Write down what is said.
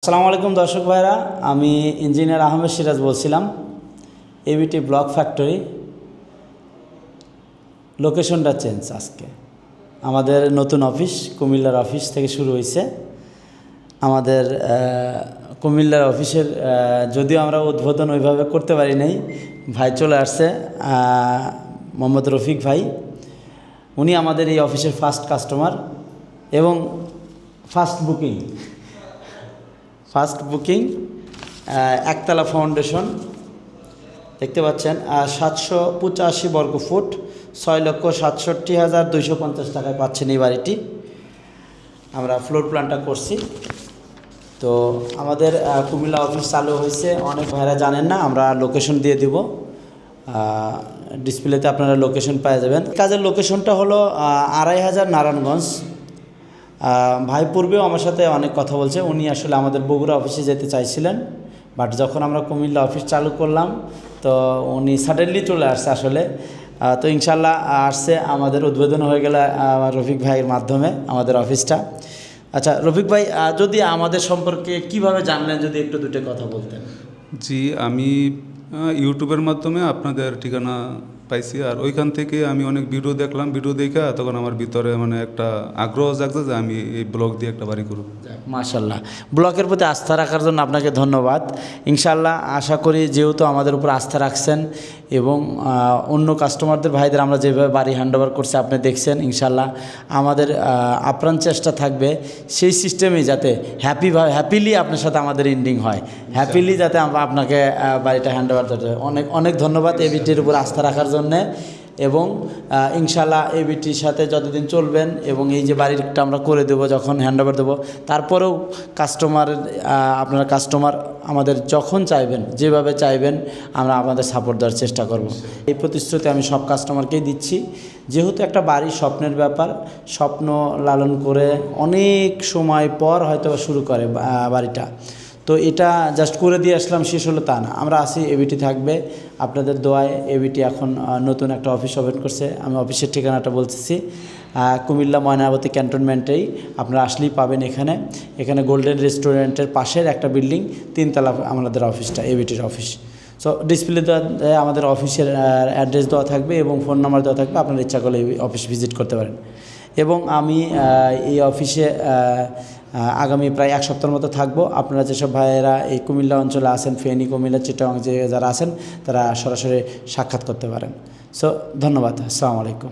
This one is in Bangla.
আসসালামু আলাইকুম দর্শক ভাইরা, আমি ইঞ্জিনিয়ার আহমেদ সিরাজ বলছিলাম। এবিটি ব্লক ফ্যাক্টরি লোকেশনটা চেঞ্জ। আজকে আমাদের নতুন অফিস কুমিল্লার অফিস থেকে শুরু হয়েছে। আমাদের কুমিল্লার অফিসের যদিও আমরা উদ্বোধন ওইভাবে করতে পারি নাই, ভাই চলে আসছে মোহাম্মদ রফিক ভাই। উনি আমাদের এই অফিসের ফার্স্ট কাস্টমার এবং ফার্স্ট বুকিং একতলা ফাউন্ডেশন দেখতে পাচ্ছেন। 785 বর্গফুট 6,67,250 টাকায় পাচ্ছেন এই বাড়িটি। আমরা ফ্লোর প্ল্যানটা করছি। তো আমাদের কুমিল্লা অফিস চালু হয়েছে, অনেক ভাইরা জানেন না, আমরা লোকেশন দিয়ে দিব। ডিসপ্লেতে আপনারা লোকেশন পেয়ে যাবেন। কাজের লোকেশনটা হলো 2500 নারায়ণগঞ্জ। ভাই পূর্বেও আমার সাথে অনেক কথা বলছে। উনি আসলে আমাদের বগুড়া অফিসে যেতে চাইছিলেন, বাট যখন আমরা কুমিল্লা অফিস চালু করলাম তো উনি সাডেনলি চলে আসছে আসলে। তো ইনশাল্লাহ আসছে, আমাদের উদ্বোধন হয়ে গেল রফিক ভাইয়ের মাধ্যমে আমাদের অফিসটা। আচ্ছা রফিক ভাই, যদি আমাদের সম্পর্কে কিভাবে জানলেন, যদি একটু দুটো কথা বলতেন। জি, আমি ইউটিউবের মাধ্যমে আপনাদের ঠিকানা পাইছি, আর ওইখান থেকে আমি অনেক ভিডিও দেখলাম। ভিডিও দেখা তখন আমার ভিতরে একটা আগ্রহ জাগছে যে আমি এই ব্লগ দিয়ে একটা বাড়ি করব। মাশাল্লাহ, ব্লকের প্রতি আস্থা রাখার জন্য আপনাকে ধন্যবাদ। ইনশাল্লাহ আশা করি যেহেতু আমাদের উপর আস্থা রাখছেন এবং অন্য কাস্টমারদের ভাইদের আমরা যেভাবে বাড়ি হ্যান্ডওভার করছি আপনি দেখছেন, ইনশাল্লাহ আমাদের আপ্রাণ চেষ্টা থাকবে সেই সিস্টেমেই যাতে হ্যাপিলি আপনার সাথে আমাদের এন্ডিং হয়, হ্যাপিলি যাতে আমরা আপনাকে বাড়িটা হ্যান্ডওভার করতে হয়। অনেক অনেক ধন্যবাদ এবিটির উপর আস্থা রাখার জন্যে। এবং ইনশাল্লাহ এবিটির সাথে যতদিন চলবেন এবং এই যে বাড়িটা আমরা করে দেবো, যখন হ্যান্ডওভার দেবো, তারপরেও আপনারা কাস্টমার আমাদের যখন চাইবেন, যেভাবে চাইবেন, আমরা আপনাদের সাপোর্ট দেওয়ার চেষ্টা করব। এই প্রতিশ্রুতি আমি সব কাস্টমারকেই দিচ্ছি। যেহেতু একটা বাড়ি স্বপ্নের ব্যাপার, স্বপ্ন লালন করে অনেক সময় পর হয়তো শুরু করে বাড়িটা। তো এটা জাস্ট করে দিয়ে আসলাম, শেষ হলো তা না। আমরা আসি, এবিটি থাকবে আপনাদের দোয়ায়। এবিটি এখন নতুন একটা অফিস ওপেন করছে। আমি অফিসের ঠিকানাটা বলতেছি, কুমিল্লা ময়নাবতী ক্যান্টনমেন্টেই আপনারা আসলেই পাবেন। এখানে গোল্ডেন রেস্টুরেন্টের পাশের একটা বিল্ডিং, 3 তলা আমাদের অফিসটা, এবিটির অফিস। সো ডিসপ্লেতে আমাদের অফিসের অ্যাড্রেস দেওয়া থাকবে এবং ফোন নাম্বার দেওয়া থাকবে, আপনারা ইচ্ছা করলে এই অফিস ভিজিট করতে পারেন। এবং আমি এই অফিসে আগামী প্রায় 1 সপ্তাহের মতো থাকবো। আপনারা যেসব ভাইয়েরা এই কুমিল্লা অঞ্চলে আছেন, ফেনী, কুমিল্লা, চিটাগাং যে যারা আছেন, তারা সরাসরি সাক্ষাৎ করতে পারেন। সো ধন্যবাদ, আসসালামু আলাইকুম।